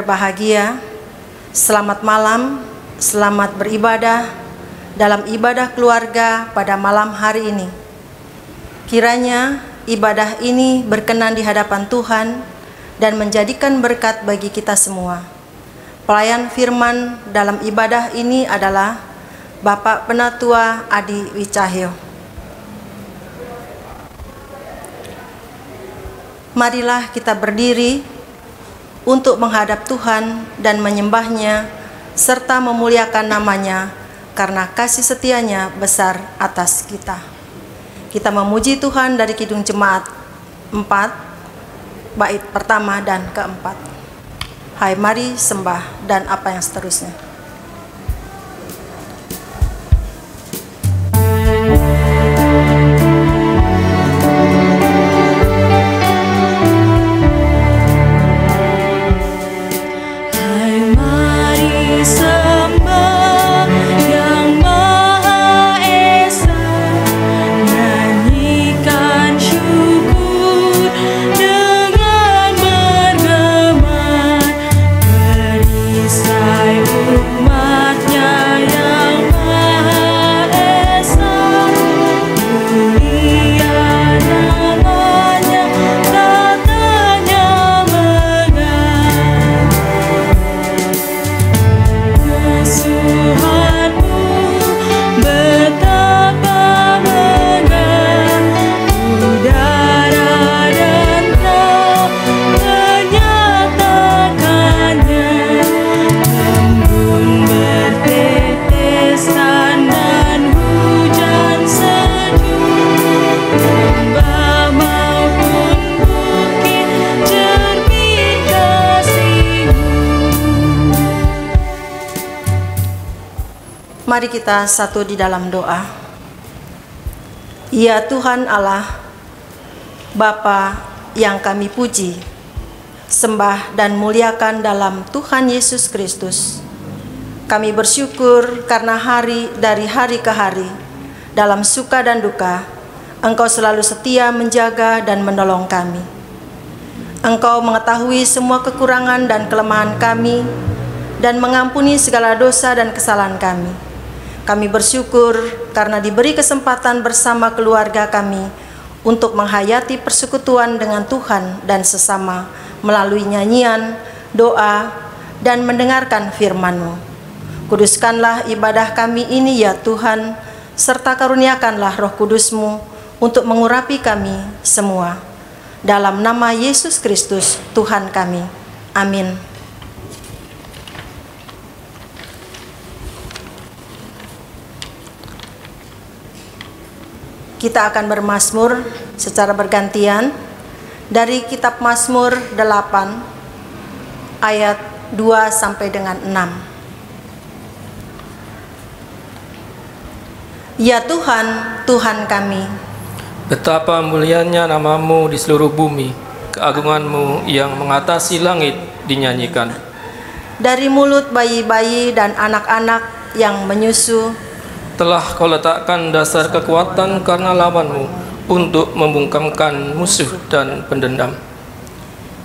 berbahagia, selamat malam, selamat beribadah dalam ibadah keluarga pada malam hari ini. Kiranya ibadah ini berkenan di hadapan Tuhan dan menjadikan berkat bagi kita semua. Pelayan firman dalam ibadah ini adalah Bapak Penatua Adi Wicahyo. Marilah kita berdiri untuk menghadap Tuhan dan menyembah-Nya serta memuliakan nama-Nya karena kasih setianya besar atas kita. Kita memuji Tuhan dari Kidung Jemaat 4, bait pertama dan keempat. Hai mari sembah dan apa yang seterusnya. Mari kita satu di dalam doa. Ya Tuhan Allah, Bapa yang kami puji, sembah dan muliakan dalam Tuhan Yesus Kristus. Kami bersyukur karena dari hari ke hari, dalam suka dan duka, Engkau selalu setia menjaga dan menolong kami. Engkau mengetahui semua kekurangan dan kelemahan kami, dan mengampuni segala dosa dan kesalahan kami. Kami bersyukur karena diberi kesempatan bersama keluarga kami untuk menghayati persekutuan dengan Tuhan dan sesama melalui nyanyian, doa, dan mendengarkan firman-Mu. Kuduskanlah ibadah kami ini ya Tuhan, serta karuniakanlah Roh Kudus-Mu untuk mengurapi kami semua. Dalam nama Yesus Kristus, Tuhan kami. Amin. Kita akan bermazmur secara bergantian dari kitab Mazmur 8 ayat 2 sampai dengan 6. Ya Tuhan, Tuhan kami, betapa mulianya nama-Mu di seluruh bumi, keagungan-Mu yang mengatasi langit dinyanyikan. Dari mulut bayi-bayi dan anak-anak yang menyusu, telah Kau letakkan dasar kekuatan karena lawan-Mu untuk membungkamkan musuh dan pendendam.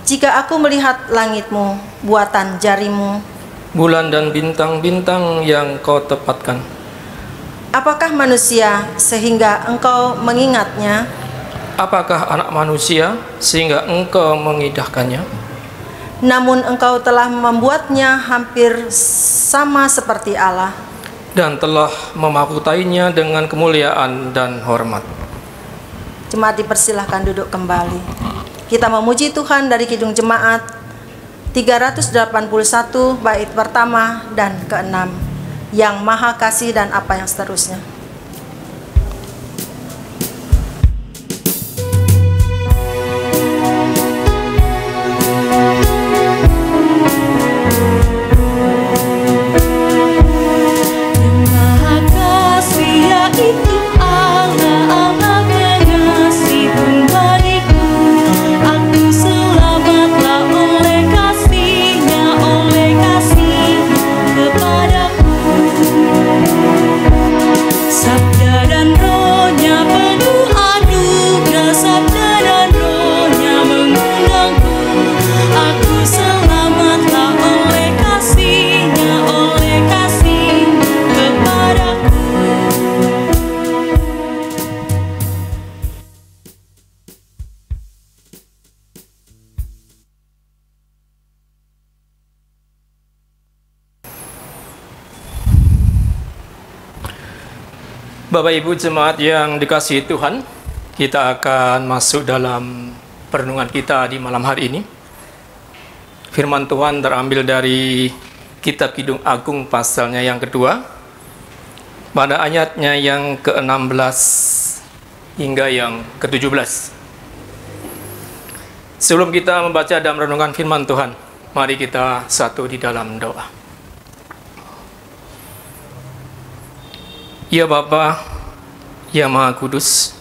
Jika aku melihat langit-Mu, buatan jari-Mu, bulan dan bintang-bintang yang Kau tepatkan, apakah manusia sehingga Engkau mengingatnya? Apakah anak manusia sehingga Engkau mengindahkannya? Namun Engkau telah membuatnya hampir sama seperti Allah, dan telah memahkotainya dengan kemuliaan dan hormat. Jemaat dipersilahkan duduk kembali. Kita memuji Tuhan dari Kidung Jemaat 381 bait pertama dan ke-6, yang Maha Kasih dan apa yang seterusnya. Oleh kasih kepadaku, Bapak Ibu jemaat yang dikasihi Tuhan, kita akan masuk dalam perenungan kita di malam hari ini. Firman Tuhan terambil dari Kitab Kidung Agung pasalnya yang kedua, pada ayatnya yang ke-16 hingga yang ke-17. Sebelum kita membaca dan merenungkan firman Tuhan, mari kita satu di dalam doa. Ya Bapa, ya Maha Kudus,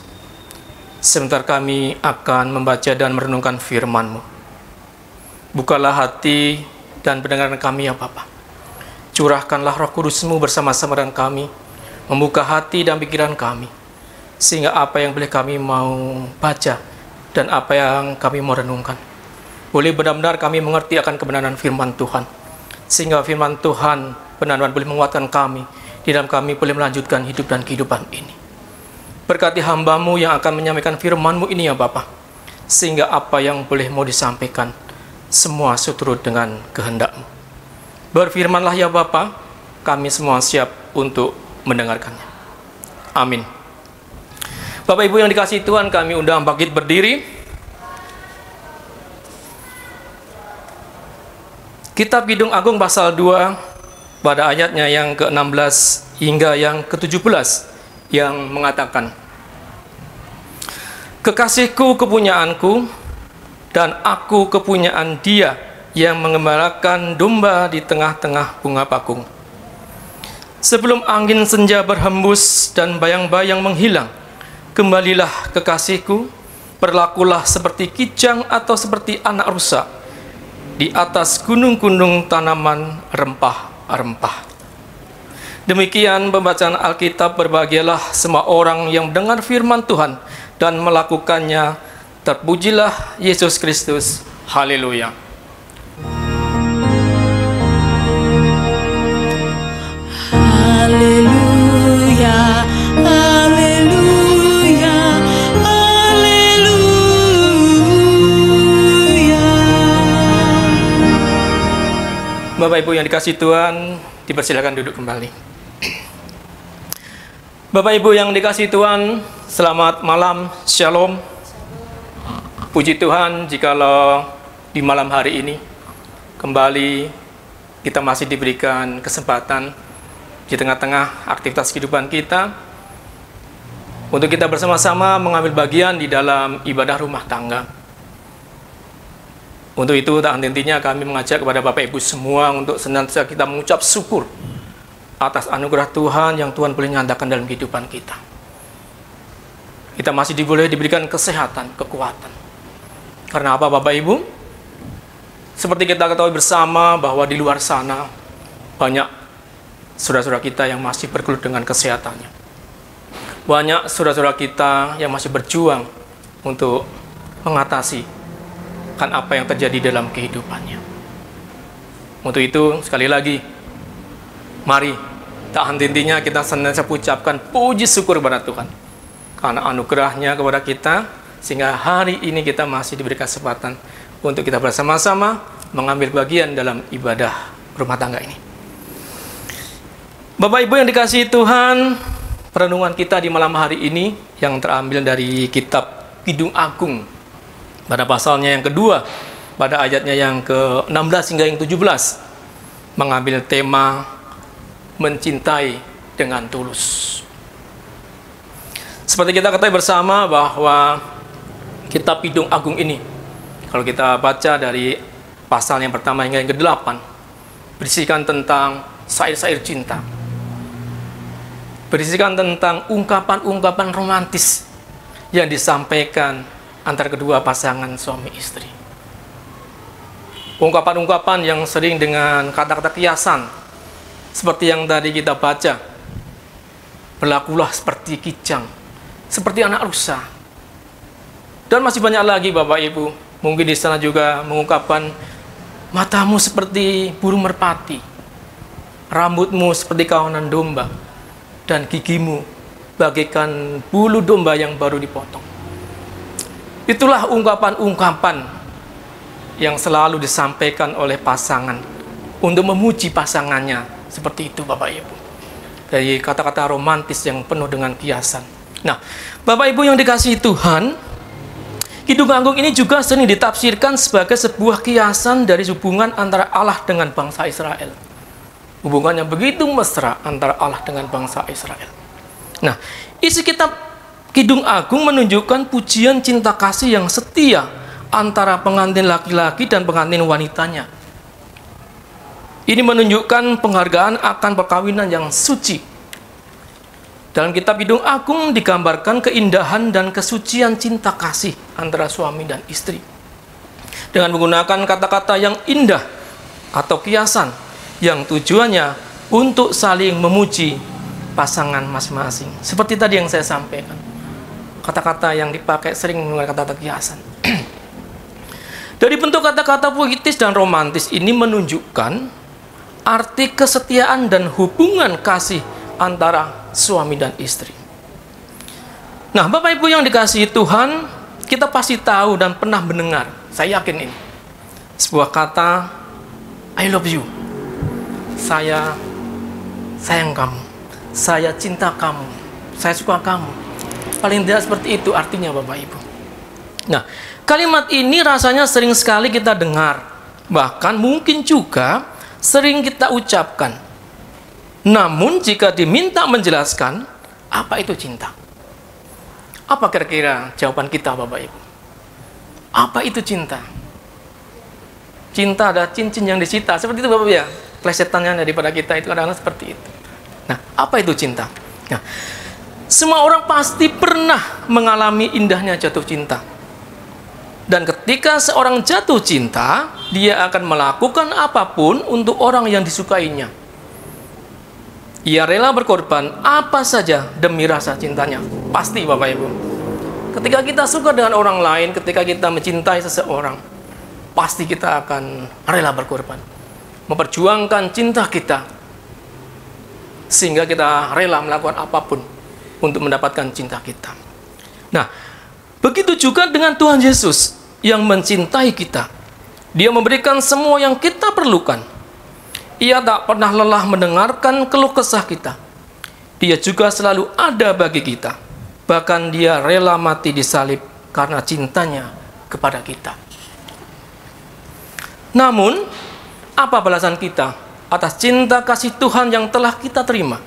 sebentar kami akan membaca dan merenungkan firman-Mu. Bukalah hati dan pendengaran kami ya Bapa. Curahkanlah Roh Kudus-Mu bersama-sama dengan kami, membuka hati dan pikiran kami, sehingga apa yang boleh kami mau baca dan apa yang kami mau renungkan, boleh benar-benar kami mengerti akan kebenaran firman Tuhan, sehingga firman Tuhan benar-benar boleh menguatkan kami, di dalam kami boleh melanjutkan hidup dan kehidupan ini. Berkati hamba-Mu yang akan menyampaikan firman-Mu ini ya Bapa, sehingga apa yang boleh mau disampaikan, semua seturut dengan kehendak-Mu. Berfirmanlah ya Bapa, kami semua siap untuk mendengarkannya. Amin. Bapak Ibu yang dikasihi Tuhan, kami undang bangkit berdiri. Kitab Kidung Agung pasal 2 pada ayatnya yang ke-16 hingga yang ke-17 yang mengatakan, "Kekasihku kepunyaanku, dan aku kepunyaan Dia yang mengembalakan domba di tengah-tengah bunga bakung. Sebelum angin senja berhembus dan bayang-bayang menghilang, kembalilah kekasihku, berlakulah seperti kijang atau seperti anak rusa di atas gunung-gunung tanaman rempah-rempah." Demikian pembacaan Alkitab. Berbahagialah semua orang yang mendengar firman Tuhan dan melakukannya. Terpujilah Yesus Kristus. Haleluya. Haleluya, haleluya, haleluya. Bapak Ibu yang dikasihi Tuhan, dipersilakan duduk kembali. Bapak Ibu yang dikasihi Tuhan, selamat malam, shalom. Puji Tuhan jikalau di malam hari ini kembali kita masih diberikan kesempatan di tengah-tengah aktivitas kehidupan kita untuk kita bersama-sama mengambil bagian di dalam ibadah rumah tangga. Untuk itu tak henti-hentinya kami mengajak kepada Bapak Ibu semua untuk senantiasa kita mengucap syukur atas anugerah Tuhan yang Tuhan boleh nyatakan dalam kehidupan kita. Kita masih boleh diberikan kesehatan, kekuatan. Karena apa Bapak Ibu? Seperti kita ketahui bersama bahwa di luar sana banyak saudara-saudara kita yang masih bergelut dengan kesehatannya. Banyak saudara-saudara kita yang masih berjuang untuk mengatasi kan apa yang terjadi dalam kehidupannya. Untuk itu sekali lagi, mari tak henti-hentinya kita senantiasa ucapkan puji syukur kepada Tuhan karena anugerahnya kepada kita, sehingga hari ini kita masih diberi kesempatan untuk kita bersama-sama mengambil bagian dalam ibadah rumah tangga ini. Bapak Ibu yang dikasihi Tuhan, perenungan kita di malam hari ini yang terambil dari Kitab Kidung Agung pada pasalnya yang kedua, pada ayatnya yang ke-16 hingga yang 17, mengambil tema mencintai dengan tulus. Seperti kita ketahui bersama bahwa Kitab Kidung Agung ini, kalau kita baca dari pasal yang pertama hingga yang ke-8, berisikan tentang syair-syair cinta, berisikan tentang ungkapan-ungkapan romantis yang disampaikan antara kedua pasangan suami istri. Ungkapan-ungkapan yang sering dengan kata-kata kiasan, seperti yang tadi kita baca, berlakulah seperti kijang, seperti anak rusa. Dan masih banyak lagi Bapak Ibu, mungkin di sana juga mengungkapkan matamu seperti burung merpati, rambutmu seperti kawanan domba, dan gigimu bagaikan bulu domba yang baru dipotong. Itulah ungkapan-ungkapan yang selalu disampaikan oleh pasangan untuk memuji pasangannya. Seperti itu Bapak Ibu. dari kata-kata romantis yang penuh dengan kiasan. Nah, Bapak Ibu yang dikasihi Tuhan, Kidung Agung ini juga sering ditafsirkan sebagai sebuah kiasan dari hubungan antara Allah dengan bangsa Israel. Hubungannya begitu mesra antara Allah dengan bangsa Israel. Nah, isi kitab Kidung Agung menunjukkan pujian cinta kasih yang setia antara pengantin laki-laki dan pengantin wanitanya. Ini menunjukkan penghargaan akan perkawinan yang suci. Dalam kitab Kidung Agung digambarkan keindahan dan kesucian cinta kasih antara suami dan istri. Dengan menggunakan kata-kata yang indah atau kiasan yang tujuannya untuk saling memuji pasangan masing-masing. Seperti tadi yang saya sampaikan. Kata-kata yang dipakai sering menggunakan kata-kata kiasan. Dari bentuk kata-kata puitis dan romantis ini menunjukkan arti kesetiaan dan hubungan kasih antara suami dan istri. Nah, Bapak Ibu yang dikasihi Tuhan, kita pasti tahu dan pernah mendengar, saya yakin ini, sebuah kata, I love you. Saya sayang kamu. Saya cinta kamu. Saya suka kamu. Paling tidak seperti itu artinya, Bapak Ibu. Nah, kalimat ini rasanya sering sekali kita dengar. Bahkan mungkin juga sering kita ucapkan. Namun jika diminta menjelaskan apa itu cinta, apa kira-kira jawaban kita, Bapak Ibu? Apa itu cinta? Cinta ada cincin yang disita, seperti itu Bapak Ibu ya. Plesetannya daripada kita itu kadang-kadang seperti itu. Nah, apa itu cinta? Nah, semua orang pasti pernah mengalami indahnya jatuh cinta. Dan ketika seorang jatuh cinta, dia akan melakukan apapun untuk orang yang disukainya. Ia rela berkorban apa saja demi rasa cintanya. Pasti Bapak Ibu. Ketika kita suka dengan orang lain, ketika kita mencintai seseorang, pasti kita akan rela berkorban. Memperjuangkan cinta kita. Sehingga kita rela melakukan apapun untuk mendapatkan cinta kita. Nah, begitu juga dengan Tuhan Yesus yang mencintai kita. Dia memberikan semua yang kita perlukan. Ia tak pernah lelah mendengarkan keluh kesah kita. Dia juga selalu ada bagi kita. Bahkan dia rela mati disalib karena cintanya kepada kita. Namun, apa balasan kita atas cinta kasih Tuhan yang telah kita terima?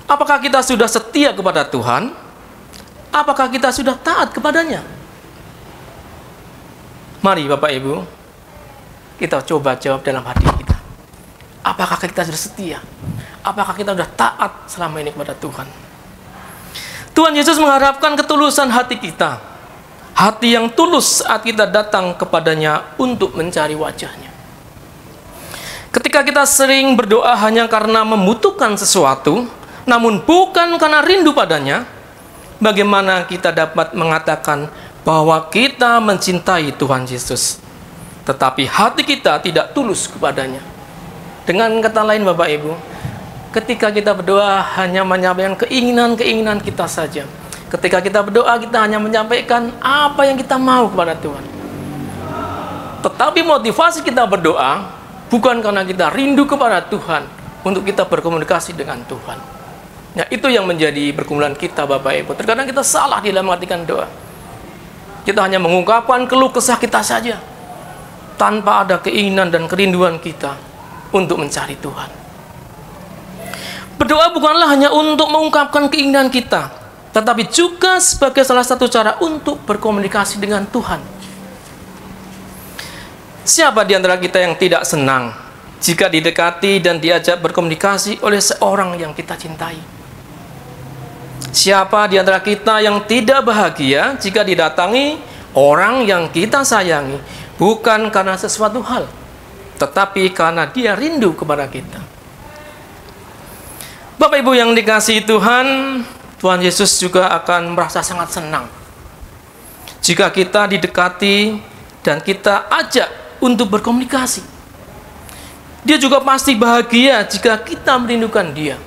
Apakah kita sudah setia kepada Tuhan? Apakah kita sudah taat kepadanya? Mari Bapak Ibu, kita coba jawab dalam hati kita. Apakah kita sudah setia? Apakah kita sudah taat selama ini kepada Tuhan? Tuhan Yesus mengharapkan ketulusan hati kita. Hati yang tulus saat kita datang kepadanya untuk mencari wajahnya. Ketika kita sering berdoa hanya karena membutuhkan sesuatu, namun bukan karena rindu padanya, bagaimana kita dapat mengatakan bahwa kita mencintai Tuhan Yesus, tetapi hati kita tidak tulus kepadanya? Dengan kata lain Bapak Ibu, ketika kita berdoa hanya menyampaikan keinginan-keinginan kita saja. Ketika kita berdoa kita hanya menyampaikan apa yang kita mau kepada Tuhan. Tetapi motivasi kita berdoa bukan karena kita rindu kepada Tuhan, untuk kita berkomunikasi dengan Tuhan. Nah, itu yang menjadi pergumulan kita Bapak Ibu. Terkadang kita salah di dalam mengartikan doa. Kita hanya mengungkapkan keluh kesah kita saja, tanpa ada keinginan dan kerinduan kita untuk mencari Tuhan. Berdoa bukanlah hanya untuk mengungkapkan keinginan kita, tetapi juga sebagai salah satu cara untuk berkomunikasi dengan Tuhan. Siapa di antara kita yang tidak senang jika didekati dan diajak berkomunikasi oleh seorang yang kita cintai? Siapa di antara kita yang tidak bahagia jika didatangi orang yang kita sayangi, bukan karena sesuatu hal, tetapi karena dia rindu kepada kita? Bapak Ibu yang dikasihi Tuhan, Tuhan Yesus juga akan merasa sangat senang jika kita didekati dan kita ajak untuk berkomunikasi. Dia juga pasti bahagia jika kita merindukan dia.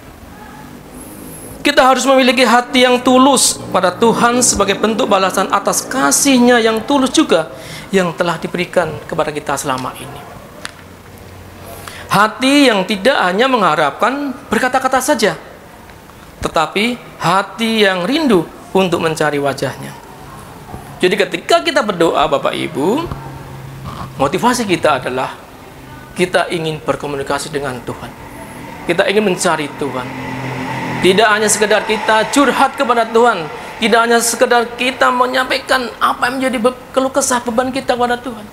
Kita harus memiliki hati yang tulus pada Tuhan sebagai bentuk balasan atas kasih-Nya yang tulus juga yang telah diberikan kepada kita selama ini. Hati yang tidak hanya mengharapkan berkata-kata saja, tetapi hati yang rindu untuk mencari wajahnya. Jadi ketika kita berdoa Bapak Ibu, motivasi kita adalah kita ingin berkomunikasi dengan Tuhan. Kita ingin mencari Tuhan. Tidak hanya sekedar kita curhat kepada Tuhan, tidak hanya sekedar kita menyampaikan apa yang menjadi keluh kesah beban kita kepada Tuhan,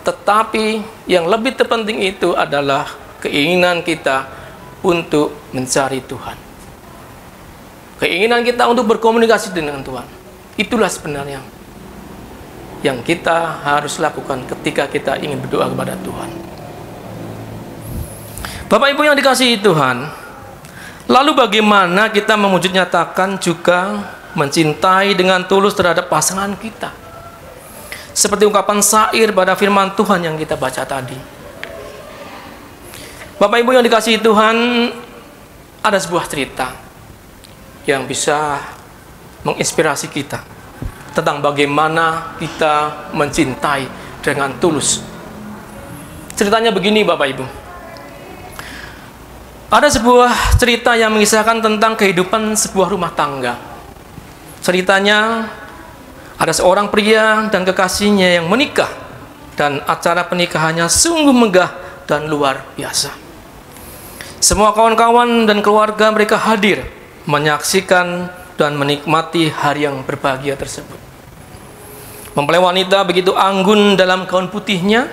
tetapi yang lebih terpenting itu adalah keinginan kita untuk mencari Tuhan. Keinginan kita untuk berkomunikasi dengan Tuhan. Itulah sebenarnya yang kita harus lakukan ketika kita ingin berdoa kepada Tuhan. Bapak Ibu yang dikasihi Tuhan, lalu bagaimana kita mewujud nyatakan juga mencintai dengan tulus terhadap pasangan kita? Seperti ungkapan syair pada firman Tuhan yang kita baca tadi. Bapak Ibu yang dikasihi Tuhan, ada sebuah cerita yang bisa menginspirasi kita tentang bagaimana kita mencintai dengan tulus. Ceritanya begini Bapak Ibu. Ada sebuah cerita yang mengisahkan tentang kehidupan sebuah rumah tangga. Ceritanya ada seorang pria dan kekasihnya yang menikah, dan acara pernikahannya sungguh megah dan luar biasa. Semua kawan-kawan dan keluarga mereka hadir menyaksikan dan menikmati hari yang berbahagia tersebut. Mempelai wanita begitu anggun dalam gaun putihnya,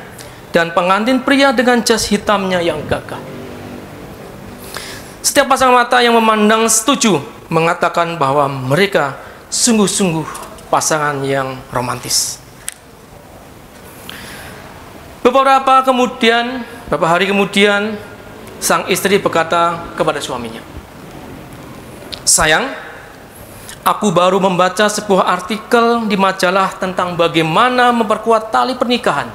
dan pengantin pria dengan jas hitamnya yang gagah. Setiap pasang mata yang memandang setuju mengatakan bahwa mereka sungguh-sungguh pasangan yang romantis. Beberapa hari kemudian, sang istri berkata kepada suaminya, "Sayang, aku baru membaca sebuah artikel di majalah tentang bagaimana memperkuat tali pernikahan,"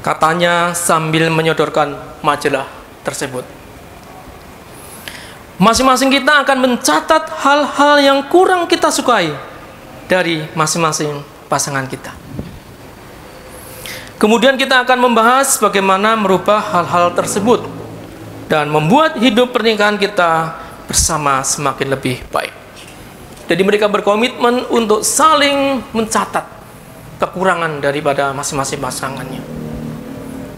katanya sambil menyodorkan majalah tersebut. Masing-masing kita akan mencatat hal-hal yang kurang kita sukai dari masing-masing pasangan kita. Kemudian kita akan membahas bagaimana merubah hal-hal tersebut dan membuat hidup pernikahan kita bersama semakin lebih baik. Jadi mereka berkomitmen untuk saling mencatat kekurangan daripada masing-masing pasangannya.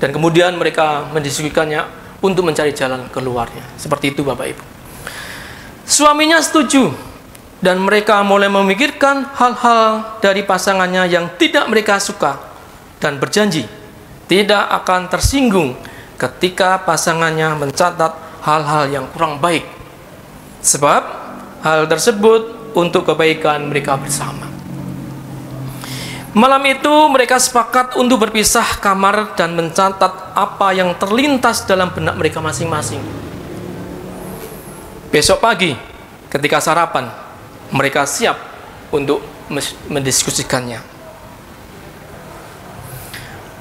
Dan kemudian mereka mendiskusikannya untuk mencari jalan keluarnya. Seperti itu Bapak Ibu. Suaminya setuju, dan mereka mulai memikirkan hal-hal dari pasangannya yang tidak mereka suka, dan berjanji tidak akan tersinggung ketika pasangannya mencatat hal-hal yang kurang baik, sebab hal tersebut untuk kebaikan mereka bersama. Malam itu mereka sepakat untuk berpisah kamar dan mencatat apa yang terlintas dalam benak mereka masing-masing. Besok pagi ketika sarapan, mereka siap untuk mendiskusikannya.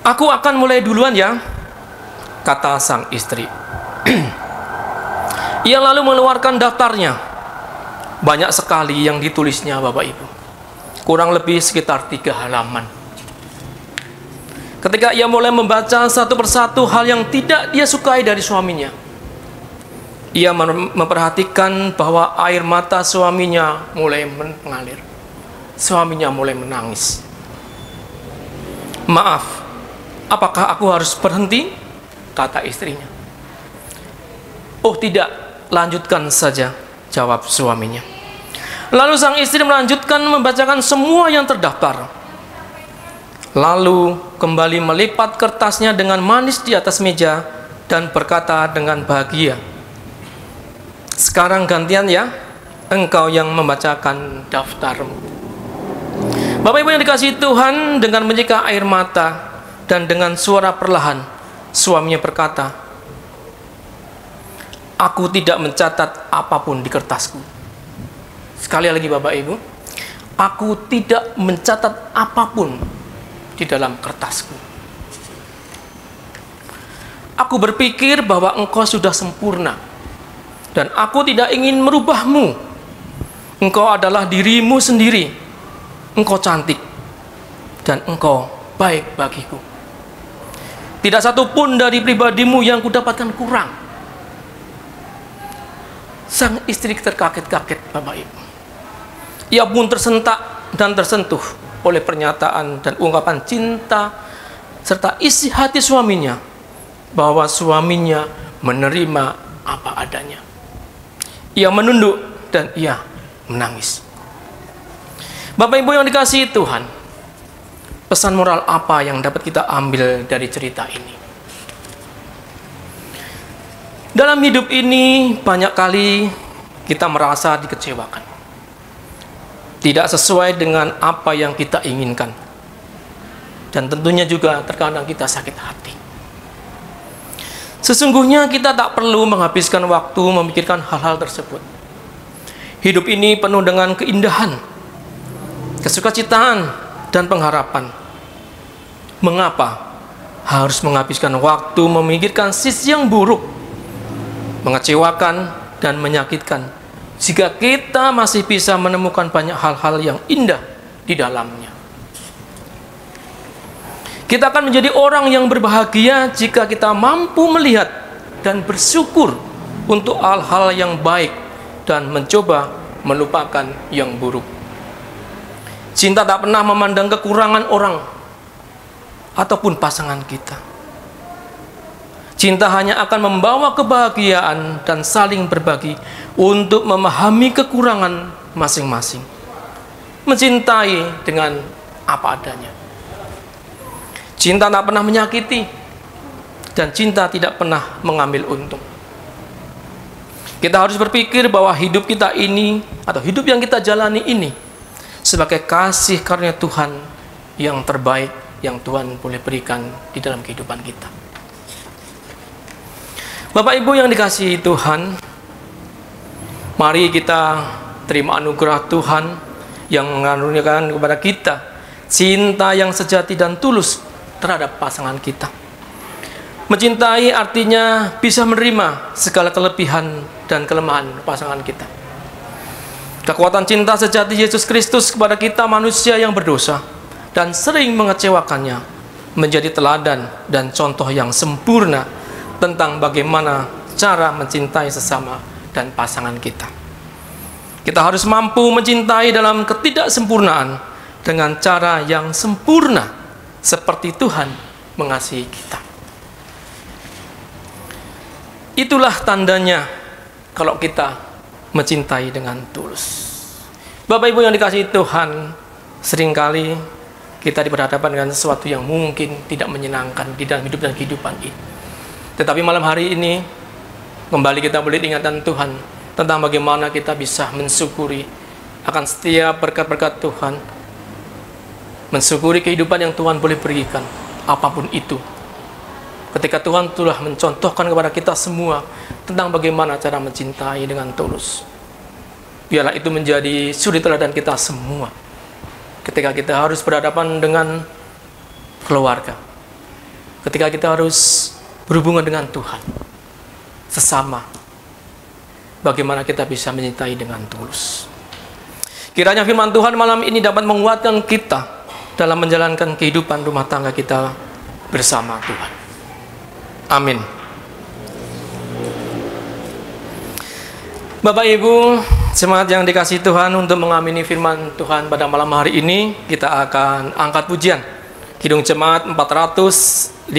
"Aku akan mulai duluan ya," kata sang istri. Ia lalu mengeluarkan daftarnya. Banyak sekali yang ditulisnya Bapak Ibu. Kurang lebih sekitar 3 halaman. Ketika ia mulai membaca satu persatu hal yang tidak dia sukai dari suaminya, ia memperhatikan bahwa air mata suaminya mulai mengalir. Suaminya mulai menangis. "Maaf, apakah aku harus berhenti?" kata istrinya. "Oh tidak, lanjutkan saja," jawab suaminya. Lalu sang istri melanjutkan membacakan semua yang terdaftar. Lalu kembali melipat kertasnya dengan manis di atas meja dan berkata dengan bahagia, "Sekarang gantian ya, engkau yang membacakan daftarmu." Bapak Ibu yang dikasihi Tuhan, dengan menyeka air mata dan dengan suara perlahan, suaminya berkata, "Aku tidak mencatat apapun di kertasku." Sekali lagi Bapak Ibu, aku tidak mencatat apapun di dalam kertasku. Aku berpikir bahwa engkau sudah sempurna, dan aku tidak ingin merubahmu. Engkau adalah dirimu sendiri. Engkau cantik, dan engkau baik bagiku. Tidak satu pun dari pribadimu yang kudapatkan kurang. Sang istri terkaget-kaget, Bapak Ibu. Ia pun tersentak dan tersentuh oleh pernyataan dan ungkapan cinta serta isi hati suaminya, bahwa suaminya menerima apa adanya. Ia menunduk dan ia menangis. Bapak Ibu yang dikasihi Tuhan, pesan moral apa yang dapat kita ambil dari cerita ini? Dalam hidup ini banyak kali kita merasa dikecewakan, tidak sesuai dengan apa yang kita inginkan, dan tentunya juga terkadang kita sakit hati. Sesungguhnya kita tak perlu menghabiskan waktu memikirkan hal-hal tersebut. Hidup ini penuh dengan keindahan, kesukacitaan, dan pengharapan. Mengapa harus menghabiskan waktu memikirkan sisi yang buruk, mengecewakan, dan menyakitkan, jika kita masih bisa menemukan banyak hal-hal yang indah di dalamnya? Kita akan menjadi orang yang berbahagia jika kita mampu melihat dan bersyukur untuk hal-hal yang baik dan mencoba melupakan yang buruk. Cinta tak pernah memandang kekurangan orang ataupun pasangan kita. Cinta hanya akan membawa kebahagiaan dan saling berbagi untuk memahami kekurangan masing-masing. Mencintai dengan apa adanya. Cinta tak pernah menyakiti, dan cinta tidak pernah mengambil untung. Kita harus berpikir bahwa hidup kita ini, atau hidup yang kita jalani ini, sebagai kasih karunia Tuhan yang terbaik yang Tuhan boleh berikan di dalam kehidupan kita. Bapak Ibu yang dikasihi Tuhan, mari kita terima anugerah Tuhan yang mengaruniakan kepada kita cinta yang sejati dan tulus terhadap pasangan kita. Mencintai artinya bisa menerima segala kelebihan dan kelemahan pasangan kita. Kekuatan cinta sejati Yesus Kristus kepada kita manusia yang berdosa dan sering mengecewakannya menjadi teladan dan contoh yang sempurna tentang bagaimana cara mencintai sesama dan pasangan kita. Kita harus mampu mencintai dalam ketidaksempurnaan dengan cara yang sempurna seperti Tuhan mengasihi kita. Itulah tandanya kalau kita mencintai dengan tulus. Bapak Ibu yang dikasihi Tuhan, seringkali kita diperhadapkan dengan sesuatu yang mungkin tidak menyenangkan di dalam hidup dan kehidupan ini. Tetapi malam hari ini kembali kita boleh ingatan Tuhan tentang bagaimana kita bisa mensyukuri akan setiap berkat-berkat Tuhan, mensyukuri kehidupan yang Tuhan boleh berikan, apapun itu. Ketika Tuhan telah mencontohkan kepada kita semua tentang bagaimana cara mencintai dengan tulus, biarlah itu menjadi suri teladan kita semua. Ketika kita harus berhadapan dengan keluarga, ketika kita harus berhubungan dengan Tuhan, sesama, bagaimana kita bisa mencintai dengan tulus. Kiranya firman Tuhan malam ini dapat menguatkan kita dalam menjalankan kehidupan rumah tangga kita bersama Tuhan. Amin. Bapak Ibu, semangat yang dikasihi Tuhan, untuk mengamini firman Tuhan pada malam hari ini, kita akan angkat pujian Kidung Jemaat 451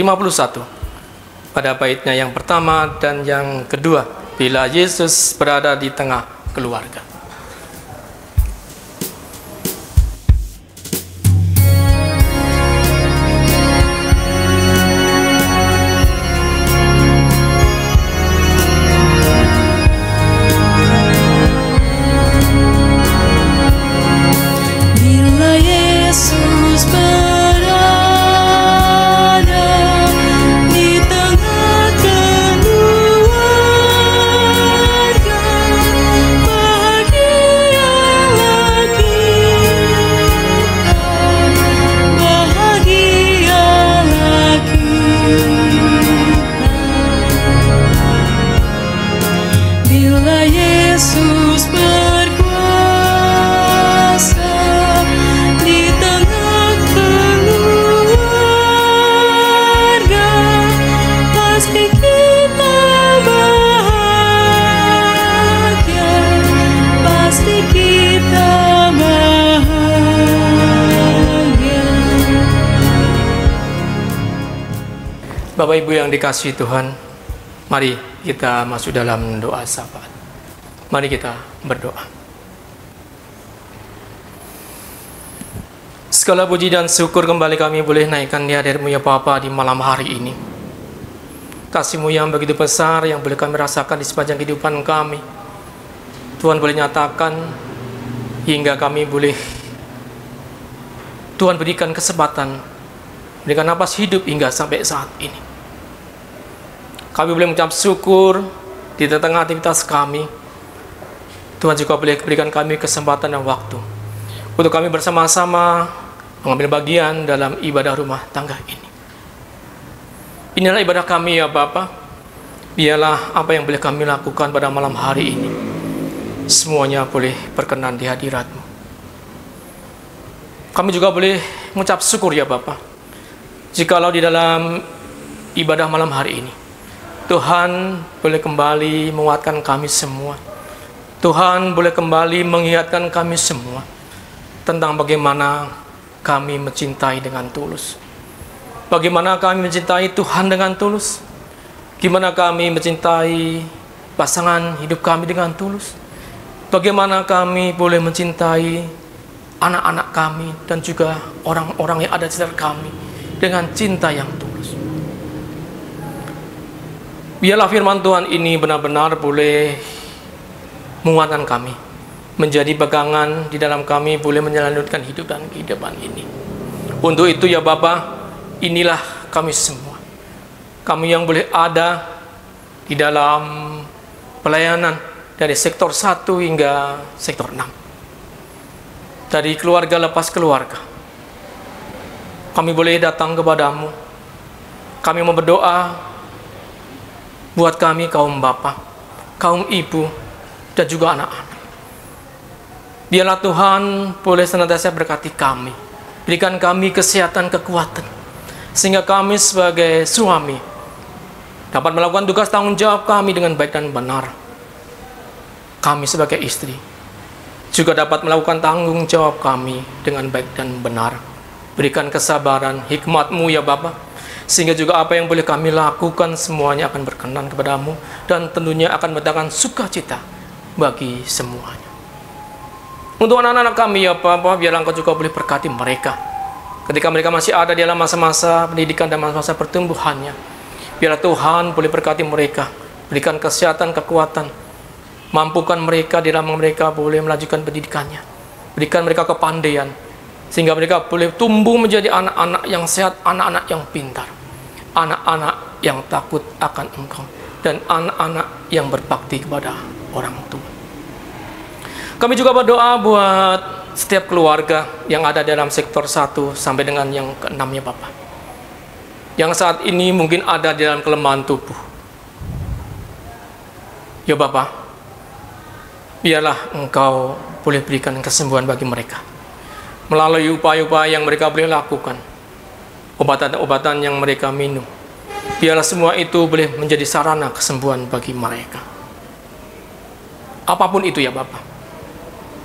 pada baitnya yang pertama dan yang kedua, Bila Yesus Berada di Tengah Keluarga. Di tengah keluarga Bapak Ibu yang dikasihi Tuhan, mari kita masuk dalam doa syafaat. Mari kita berdoa. Segala puji dan syukur kembali kami boleh naikkan di hadirat-Mu ya Bapa di malam hari ini. Kasih-Mu yang begitu besar yang boleh kami rasakan di sepanjang kehidupan kami. Tuhan boleh nyatakan hingga kami boleh Tuhan berikan kesempatan, berikan napas hidup hingga sampai saat ini. Kami boleh mengucap syukur di tengah aktivitas kami. Tuhan juga boleh berikan kami kesempatan dan waktu untuk kami bersama-sama mengambil bagian dalam ibadah rumah tangga ini. Inilah ibadah kami ya Bapa. Biarlah apa yang boleh kami lakukan pada malam hari ini, semuanya boleh berkenan di hadirat-Mu. Kami juga boleh mengucap syukur ya Bapa, jikalau di dalam ibadah malam hari ini Tuhan boleh kembali menguatkan kami semua. Tuhan boleh kembali mengingatkan kami semua tentang bagaimana kami mencintai dengan tulus. Bagaimana kami mencintai Tuhan dengan tulus. Gimana kami mencintai pasangan hidup kami dengan tulus. Bagaimana kami boleh mencintai anak-anak kami dan juga orang-orang yang ada di sekitar kami dengan cinta yang tulus. Biarlah firman Tuhan ini benar-benar boleh menguatkan kami, menjadi pegangan di dalam kami boleh menyelundupkan hidup dan kehidupan ini. Untuk itu ya Bapa, inilah kami semua. Kami yang boleh ada di dalam pelayanan dari sektor 1 hingga sektor 6. Dari keluarga lepas keluarga. Kami boleh datang kepadamu. Kami mau berdoa buat kami kaum bapa, kaum ibu, dan juga anak-anak. Biarlah Tuhan boleh senantiasa berkati kami. Berikan kami kesehatan, kekuatan, sehingga kami sebagai suami dapat melakukan tugas tanggung jawab kami dengan baik dan benar. Kami sebagai istri juga dapat melakukan tanggung jawab kami dengan baik dan benar. Berikan kesabaran, hikmat-Mu ya Bapa, sehingga juga apa yang boleh kami lakukan semuanya akan berkenan kepadamu dan tentunya akan mendatangkan sukacita bagi semuanya. Untuk anak-anak kami ya Bapa, biarlah Engkau juga boleh berkati mereka ketika mereka masih ada di dalam masa-masa pendidikan dan masa-masa pertumbuhannya. Biarlah Tuhan boleh berkati mereka, berikan kesehatan, kekuatan, mampukan mereka di dalam mereka boleh melanjutkan pendidikannya, berikan mereka kepandaian sehingga mereka boleh tumbuh menjadi anak-anak yang sehat, anak-anak yang pintar, anak-anak yang takut akan Engkau, dan anak-anak yang berbakti kepada orang tua. Kami juga berdoa buat setiap keluarga yang ada dalam sektor 1 sampai dengan yang ke-6 ya Bapak, yang saat ini mungkin ada di dalam kelemahan tubuh. Ya Bapak, biarlah Engkau boleh berikan kesembuhan bagi mereka melalui upaya-upaya yang mereka boleh lakukan, obatan-obatan yang mereka minum. Biarlah semua itu boleh menjadi sarana kesembuhan bagi mereka. Apapun itu ya Bapak,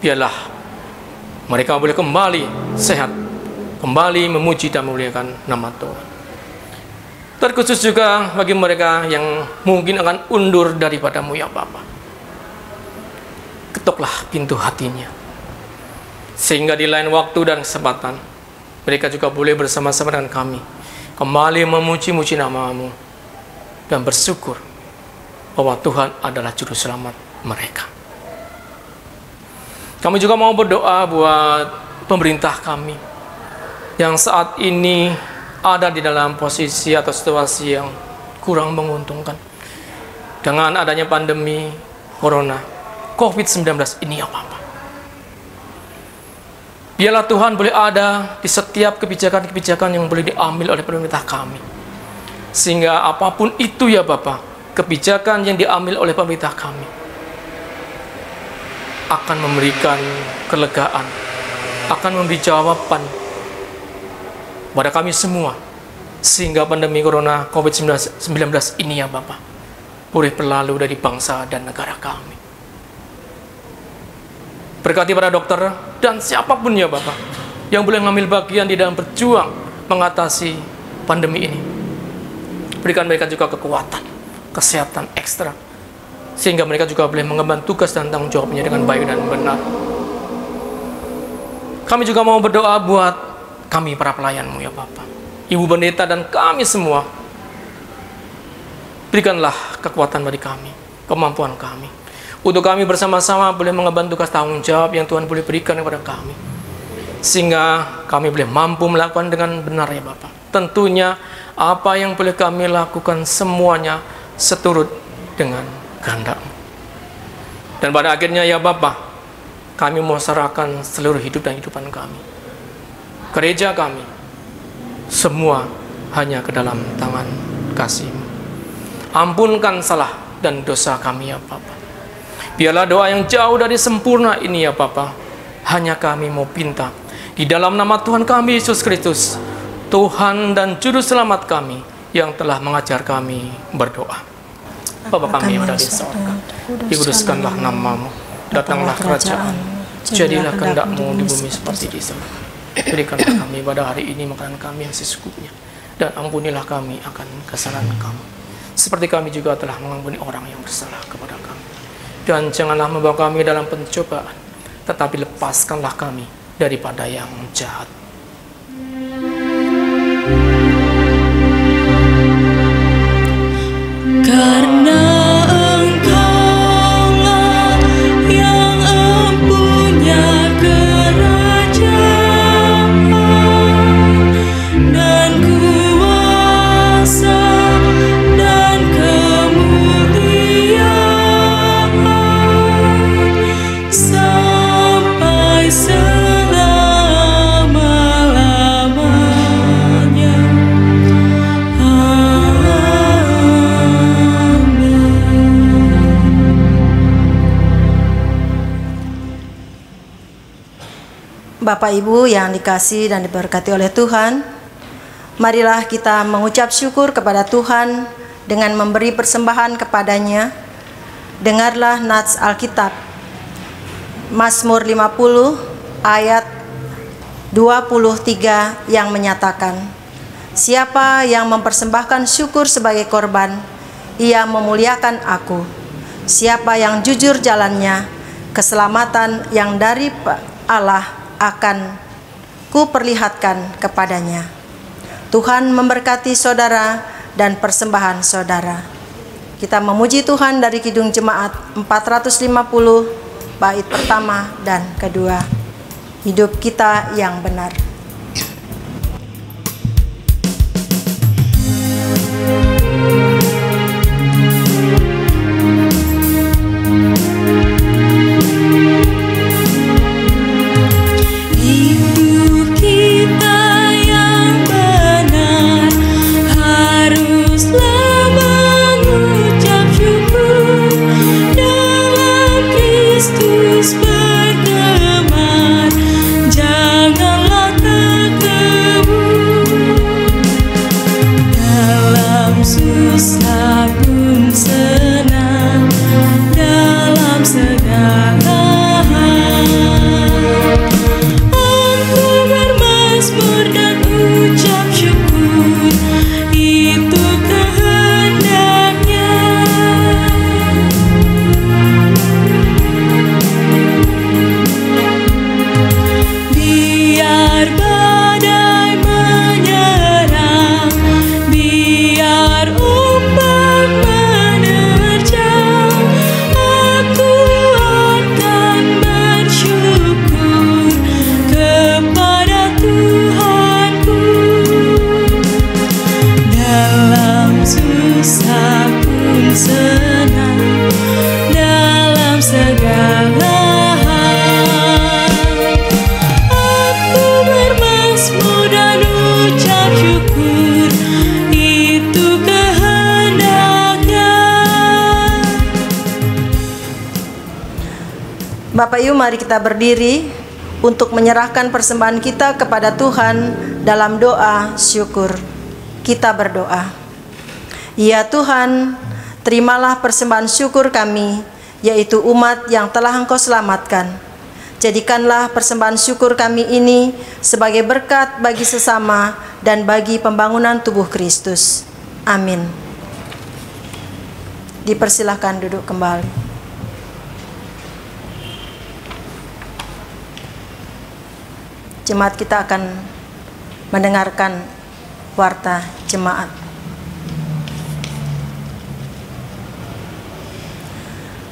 biarlah mereka boleh kembali sehat, kembali memuji dan memuliakan nama Tuhan. Terkhusus juga bagi mereka yang mungkin akan undur daripada-Mu ya Bapa, ketoklah pintu hatinya, sehingga di lain waktu dan kesempatan mereka juga boleh bersama-sama dengan kami kembali memuji-muji nama-Mu dan bersyukur bahwa Tuhan adalah juru selamat mereka. Kami juga mau berdoa buat pemerintah kami yang saat ini ada di dalam posisi atau situasi yang kurang menguntungkan dengan adanya pandemi Corona COVID-19 ini ya Bapak. Biarlah Tuhan boleh ada di setiap kebijakan-kebijakan yang boleh diambil oleh pemerintah kami, sehingga apapun itu ya Bapak, kebijakan yang diambil oleh pemerintah kami akan memberikan kelegaan, akan memberi jawaban pada kami semua, sehingga pandemi Corona COVID-19 ini ya Bapak boleh berlalu dari bangsa dan negara kami. Berkati para dokter dan siapapun ya Bapak yang boleh mengambil bagian di dalam berjuang mengatasi pandemi ini. Berikan mereka juga kekuatan, kesehatan ekstra, sehingga mereka juga boleh mengemban tugas dan tanggung jawabnya dengan baik dan benar. Kami juga mau berdoa buat kami para pelayan-Mu ya Bapa, Ibu Pendeta dan kami semua. Berikanlah kekuatan bagi kami, kemampuan kami, untuk kami bersama-sama boleh mengemban tugas tanggung jawab yang Tuhan boleh berikan kepada kami, sehingga kami boleh mampu melakukan dengan benar ya Bapa. Tentunya apa yang boleh kami lakukan semuanya seturut dengan kehendak-Mu. Dan pada akhirnya ya Bapa, kami mau serahkan seluruh hidup dan kehidupan kami, gereja kami, semua hanya ke dalam tangan kasih-Mu. Ampunkan salah dan dosa kami ya Bapa. Biarlah doa yang jauh dari sempurna ini ya Bapa, hanya kami mau pinta di dalam nama Tuhan kami Yesus Kristus, Tuhan dan Juru Selamat kami, yang telah mengajar kami berdoa. Bapa kami yang ada di sorga, dikuduskanlah nama-Mu, datanglah kerajaan, jadilah kehendak-Mu di bumi seperti di surga. Berikanlah kami pada hari ini makanan kami yang secukupnya, dan ampunilah kami akan kesalahan kami, seperti kami juga telah mengampuni orang yang bersalah kepada kami. Dan janganlah membawa kami dalam pencobaan, tetapi lepaskanlah kami daripada yang jahat. Karena Engkaulah yang empunya kerajaan dan kuasa dan kemuliaan sampai selama-lamanya. Bapak Ibu yang dikasihi dan diberkati oleh Tuhan, marilah kita mengucap syukur kepada Tuhan dengan memberi persembahan kepadanya. Dengarlah nats Alkitab, Mazmur 50 ayat 23 yang menyatakan, siapa yang mempersembahkan syukur sebagai korban, ia memuliakan aku. Siapa yang jujur jalannya, keselamatan yang dari Allah akan kuperlihatkan kepadanya. Tuhan memberkati saudara dan persembahan saudara. Kita memuji Tuhan dari Kidung Jemaat 450 bait pertama dan kedua. Hidup kita yang benar. Bapak Ibu, mari kita berdiri untuk menyerahkan persembahan kita kepada Tuhan dalam doa syukur. Kita berdoa. Ya Tuhan, terimalah persembahan syukur kami, yaitu umat yang telah Engkau selamatkan. Jadikanlah persembahan syukur kami ini sebagai berkat bagi sesama dan bagi pembangunan tubuh Kristus. Amin. Dipersilahkan duduk kembali. Jemaat kita akan mendengarkan warta jemaat.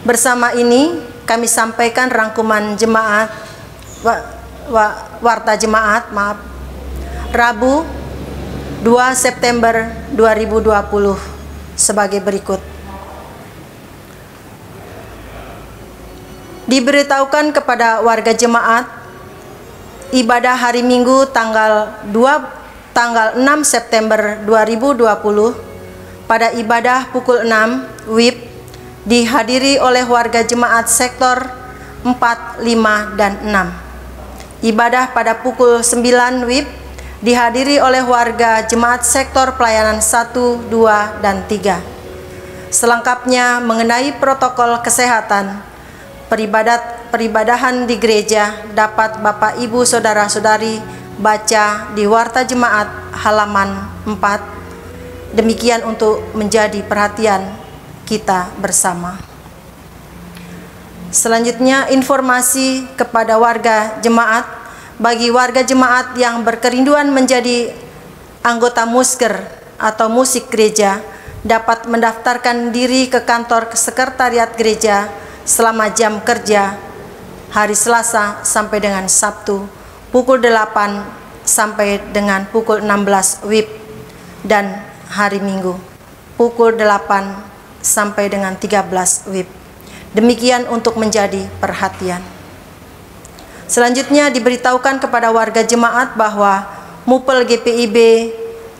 Bersama ini kami sampaikan rangkuman jemaat warta jemaat Rabu 2 September 2020 sebagai berikut. Diberitahukan kepada warga jemaat ibadah hari Minggu tanggal 6 September 2020 pada ibadah pukul 6 WIB dihadiri oleh warga jemaat sektor 4, 5, dan 6. Ibadah pada pukul 9 WIB dihadiri oleh warga jemaat sektor pelayanan 1, 2, dan 3. Selengkapnya mengenai protokol kesehatan peribadahan di gereja dapat Bapak Ibu Saudara-saudari baca di warta jemaat halaman 4. Demikian untuk menjadi perhatian kita bersama. Selanjutnya informasi kepada warga jemaat. Bagi warga jemaat yang berkerinduan menjadi anggota musker atau musik gereja dapat mendaftarkan diri ke kantor sekretariat gereja selama jam kerja hari Selasa sampai dengan Sabtu pukul 8 sampai dengan pukul 16 WIB dan hari Minggu pukul 8 sampai dengan 13 WIB. Demikian untuk menjadi perhatian. Selanjutnya diberitahukan kepada warga jemaat bahwa MUPEL GPIB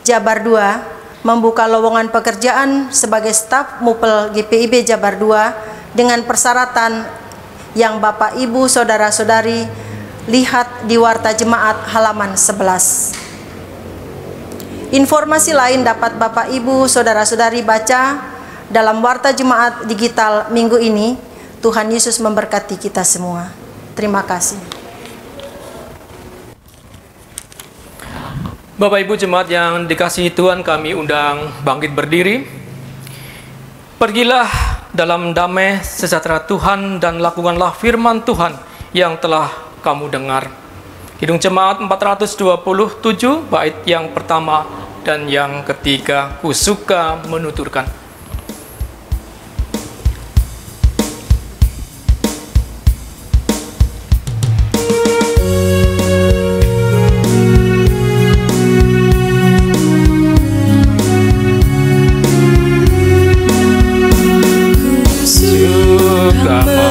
Jabar 2 membuka lowongan pekerjaan sebagai staf MUPEL GPIB Jabar 2 dengan persyaratan yang Bapak Ibu Saudara-saudari lihat di warta jemaat halaman 11. Informasi lain dapat Bapak Ibu Saudara-saudari baca dalam warta jemaat digital minggu ini. Tuhan Yesus memberkati kita semua. Terima kasih. Bapak Ibu jemaat yang dikasihi Tuhan, kami undang bangkit berdiri. Pergilah dalam damai sejahtera Tuhan dan lakukanlah firman Tuhan yang telah kamu dengar. Kidung Jemaat 427 bait yang pertama dan yang ketiga, ku suka menuturkan. Penawar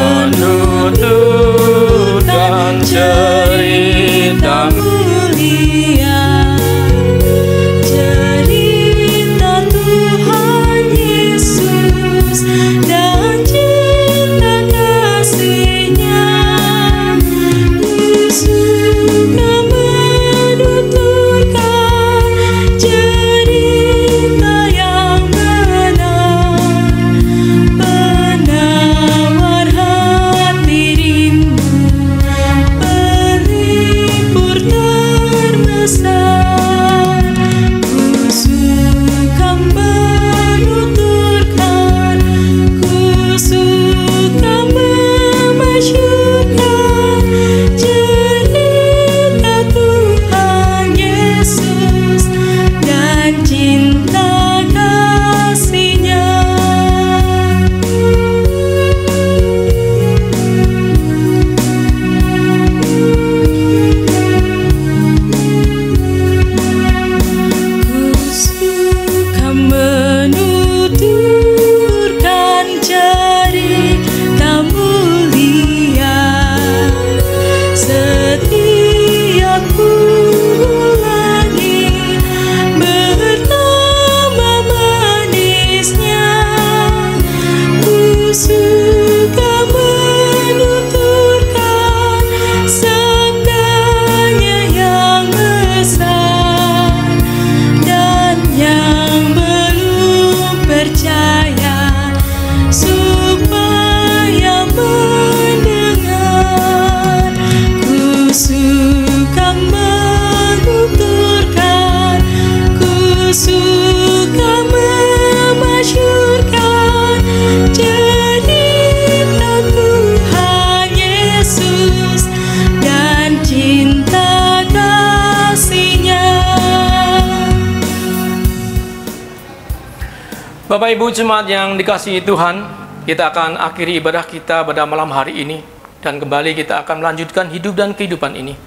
Bapak Ibu jemaat yang dikasihi Tuhan, kita akan akhiri ibadah kita pada malam hari ini, dan kembali kita akan melanjutkan hidup dan kehidupan ini.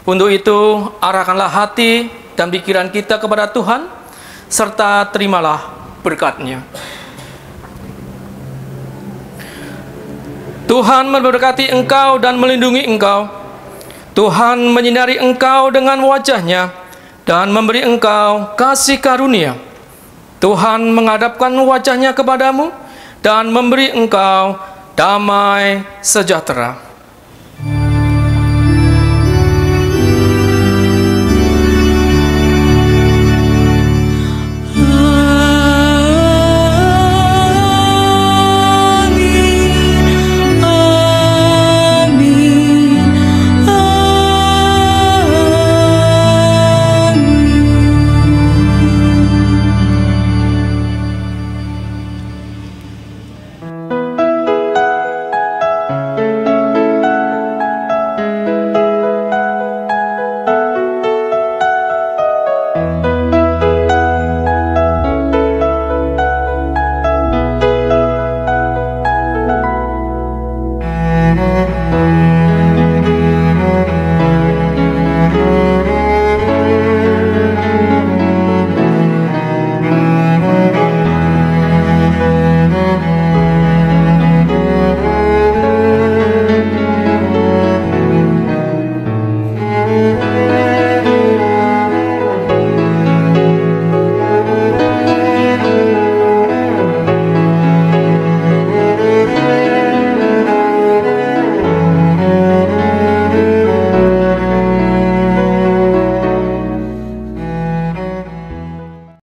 Untuk itu, arahkanlah hati dan pikiran kita kepada Tuhan, serta terimalah berkat-Nya. Tuhan memberkati engkau dan melindungi engkau. Tuhan menyinari engkau dengan wajah-Nya dan memberi engkau kasih karunia. Tuhan menghadapkan wajah-Nya kepadamu dan memberi engkau damai sejahtera.